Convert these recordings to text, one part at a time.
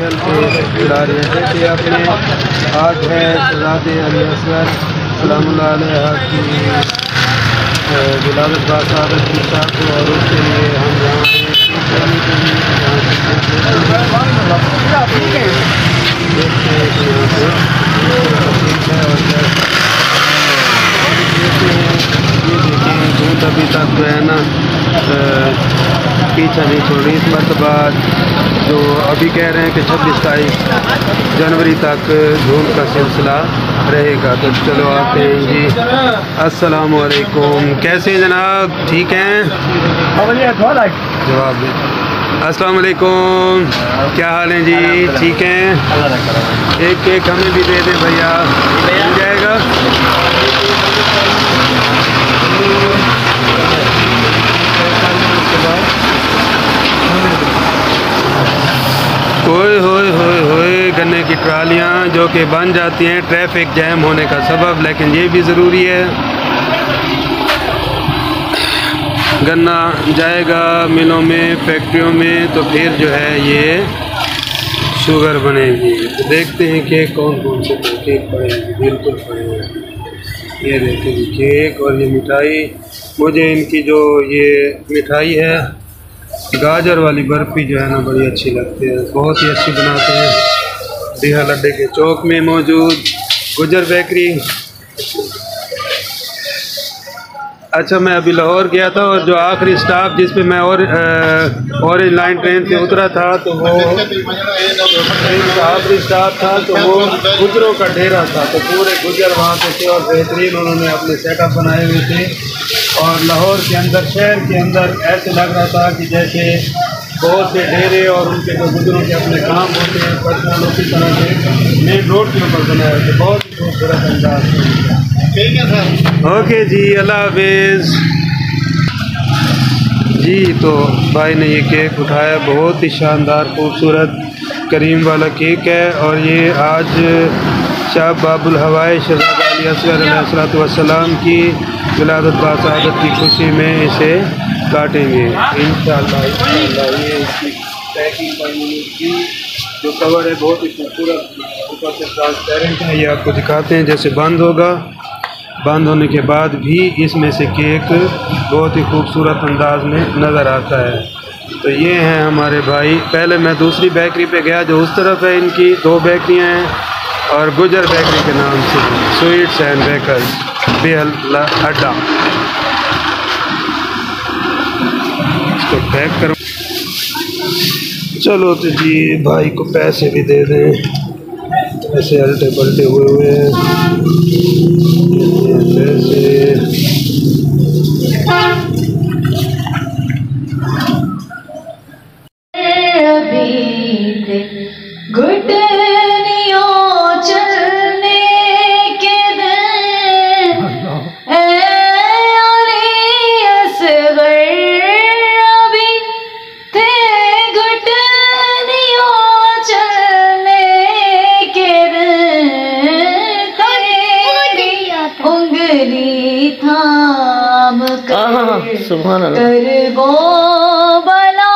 महफिल के बुला रहे थे अपने। आज है शहज़ादे अली असगर सलामुल्लाह अलैहा की विलादत बासादत की शाद, और उसके लिए हम यहाँ धूप अभी तक जो है ना पीछा नहीं छोड़ रही। इस मरतबा जो अभी कह रहे हैं कि 26-27 जनवरी तक धूप का सिलसिला रहेगा। तो चलो आते हैं जी। अस्सलाम वालेकुम, कैसे हैं जनाब, ठीक हैं? जवाब अस्सलाम वालेकुम, क्या हाल है जी, ठीक हैं? एक केक हमें भी दे दें भैया, मिल जाएगा? होए होए होए होए, गन्ने की ट्रालियाँ जो कि बन जाती हैं ट्रैफिक जैम होने का सबब, लेकिन ये भी ज़रूरी है। गन्ना जाएगा मिलों में, फैक्ट्रियों में, तो फिर जो है ये शुगर बनेगी। तो देखते हैं कि कौन कौन से केक पड़े हैं। बिल्कुल पड़े हैं, ये देखते हैं केक और ये मिठाई। मुझे इनकी जो ये मिठाई है गाजर वाली बर्फ़ी जो है ना बड़ी अच्छी लगती है, बहुत ही अच्छी बनाते हैं। दिहा लड्डे के चौक में मौजूद गुजर बेकरी। अच्छा, मैं अभी लाहौर गया था और जो आखिरी स्टॉप जिस पे मैं ऑरेंज लाइन ट्रेन से उतरा था, तो वो ट्रेन का आखिरी स्टॉप था, तो वो गुजरों का डेरा था। तो पूरे गुजर वहाँ पे थे और बेहतरीन उन्होंने अपने सेटअप बनाए हुए थे। और लाहौर के अंदर, शहर के अंदर ऐसे लग रहा था कि जैसे बहुत से डेरे और उनके जो गुजरों के अपने काम होते हैं पर्सनल, उसी तरह से मेन रोड के ऊपर बनाए थे। बहुत ही खूबसूरत अंदाज। ठीक है सर, ओके जी, अल्लाह हाफिज़ जी। तो भाई ने ये केक उठाया, बहुत ही शानदार खूबसूरत करीम वाला केक है। और ये आज शाह बाबुल हवाए शहज़ादा अली असगर अलैहिस्सलाम की विलादत बासादत की खुशी में इसे काटेंगे इंशाअल्लाह। ये इसकी पैकिंग की जो कवर है बहुत ही खूबसूरत, ऊपर से ट्रांसपेरेंट है। ये आपको दिखाते हैं जैसे बंद होगा। बंद होने के बाद भी इसमें से केक बहुत ही खूबसूरत अंदाज में नज़र आता है। तो ये हैं हमारे भाई। पहले मैं दूसरी बेकरी पे गया जो उस तरफ है, इनकी 2 बेकरियाँ हैं और गुजर बेकरी के नाम से स्वीट्स एंड बेकर्स बेहल अड्डा। इसको पैक करो। चलो तो जी, भाई को पैसे भी दे दें। ऐसे अल्टे पलटे हुए हैं पैसे। सुभान अल्लाह, कर वो बला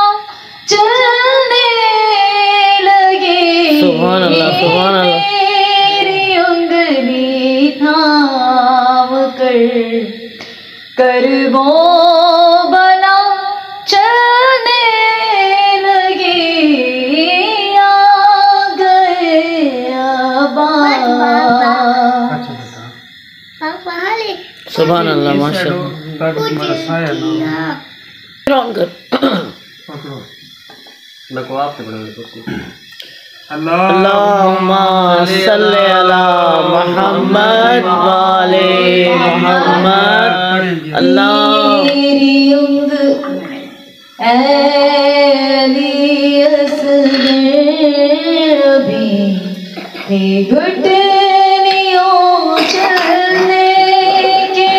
चलने लगे। सुभान अल्लाह, सुभान अल्लाह। मेरी उंगली थाम कर वो बला चलने लगे। आ गए सुभान अल्लाह, माशाअल्लाह। अल्लाहुम्मा सल्ली अला मुहम्मद वाले मुहम्मद। अल्लाह मेरी घुटनियों चलने के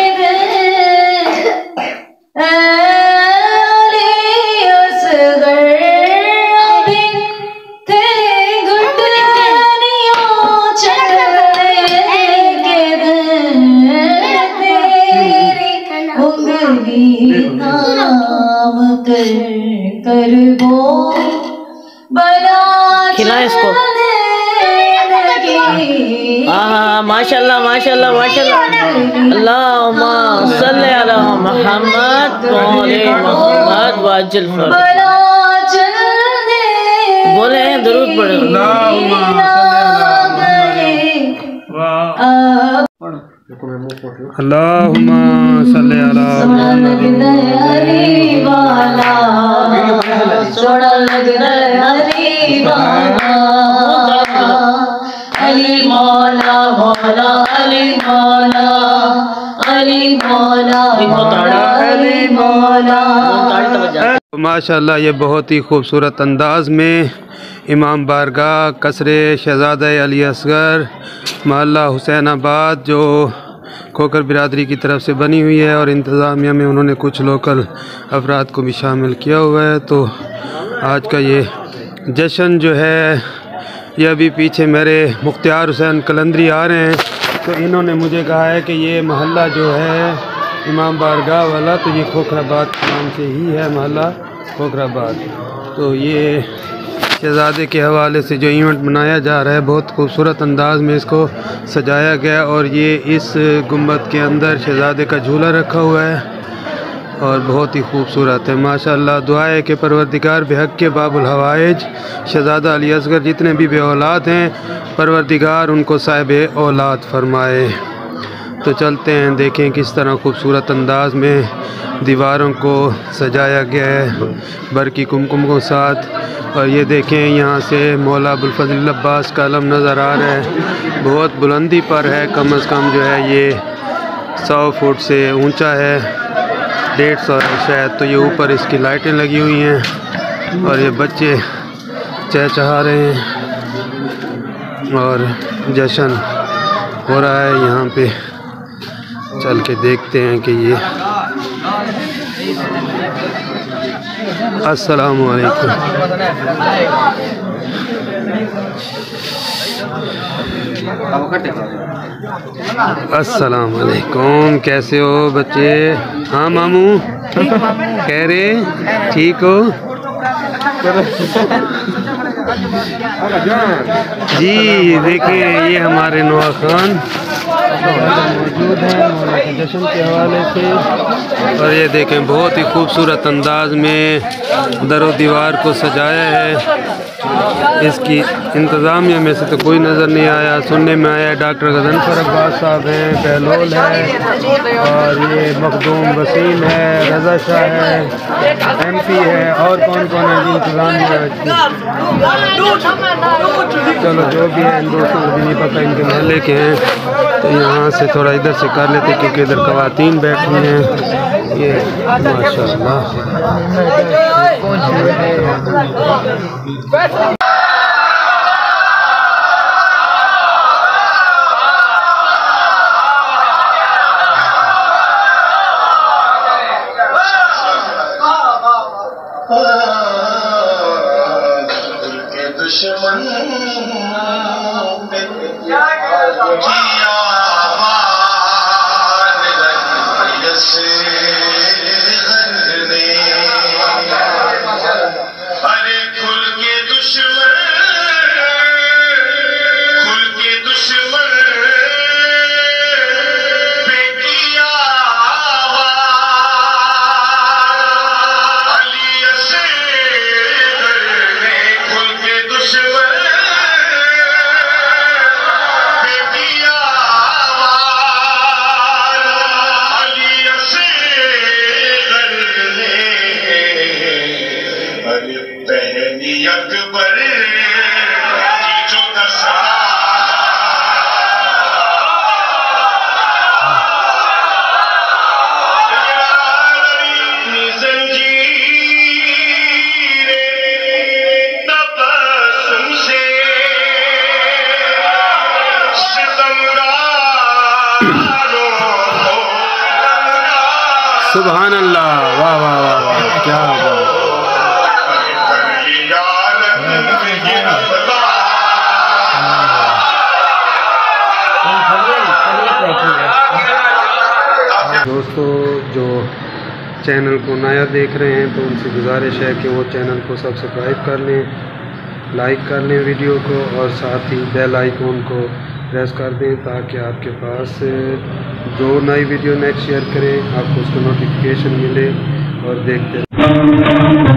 कर वो बला खिलाएं इसको। चलने लगी। हाँ माशाल्लाह माशाल्लाह माशाल्लाह। अल्लाहुम्मा सल्ली अला मुहम्मद व आले मुहम्मद वाजिल फर। बला चलने बोले दुरूद पढ़ो। अल्लाहुम्मा सल्ली अला सोना लग हरी अली मौला मौला अली मौला अली मौला अली मौला। माशाल्लाह ये बहुत ही खूबसूरत अंदाज में इमाम बारगाह कसरे शहज़ादा अली असगर मोहल्ला हुसैनाबाद जो खोकर बिरादरी की तरफ से बनी हुई है और इंतज़ामिया में उन्होंने कुछ लोकल अफराद को भी शामिल किया हुआ है। तो आज का ये जश्न जो है ये अभी पीछे मेरे मुख्तियार हुसैन कलंदरी आ रहे हैं, तो इन्होंने मुझे कहा है कि ये मोहल्ला जो है इमाम बारगाह वाला तो ये खोखराबाद के नाम से ही है, मोहल्ला खोखराबाद। तो ये शहज़ादे के हवाले से जो इवेंट मनाया जा रहा है बहुत खूबसूरत अंदाज में इसको सजाया गया और ये इस गुंबद के अंदर शहज़ादे का झूला रखा हुआ है और बहुत ही खूबसूरत है माशाल्लाह। दुआ है कि परवरदिगार बेहक के बाबुल हवाइज शहज़ादा अली असगर जितने भी बे औलाद हैं परवरदिगार उनको साहिब औलाद फरमाए। तो चलते हैं देखें किस तरह खूबसूरत अंदाज में दीवारों को सजाया गया है बरकी कुमकुम के साथ। और ये देखें यहाँ से मौला अबुल फजल अब्बास का अलम नज़र आ रहा है, बहुत बुलंदी पर है, कम से कम जो है ये 100 फुट से ऊंचा है, 150 है शायद। तो ये ऊपर इसकी लाइटें लगी हुई हैं और ये बच्चे चहचहा रहे हैं और जश्न हो रहा है यहाँ पे। चल के देखते हैं कि ये अस्सलामु अलैकुम। अस्सलामु अलैकुम, कैसे हो बच्चे? हाँ मामू कह रहे ठीक हो जी। देखिए ये हमारे नवा खान मौजूद हैं मौला के जश्न के हवाले से और ये देखें बहुत ही खूबसूरत अंदाज में दरो दीवार को सजाया है। इसकी इंतज़ामिया में से तो कोई नज़र नहीं आया, सुनने में आया डॉक्टर गजनफर अब्बास साहब हैं, बहलोल है और ये मखदूम वसीम है, रज़ा शाह है, MP है और कौन कौन है जी इंतज़ामिया। चलो जो भी है इन दोस्तों को भी नहीं पता इनके महल्ले के हैं, तो यहाँ से थोड़ा इधर से कर लेते क्योंकि इधर ख़वातीन बैठी हैं। ये माशाल्लाह सुभान अल्लाह, वाह वाह वाह वाह, क्या बात। दोस्तों जो चैनल को नया देख रहे हैं तो उनसे गुजारिश है कि वो चैनल को सब्सक्राइब कर लें लाइक कर लें वीडियो को और साथ ही बेल आइकॉन को प्रेस कर दें ताकि आपके पास जो नई वीडियो नेक्स्ट शेयर करें आपको उसका नोटिफिकेशन मिले और देखते रहें।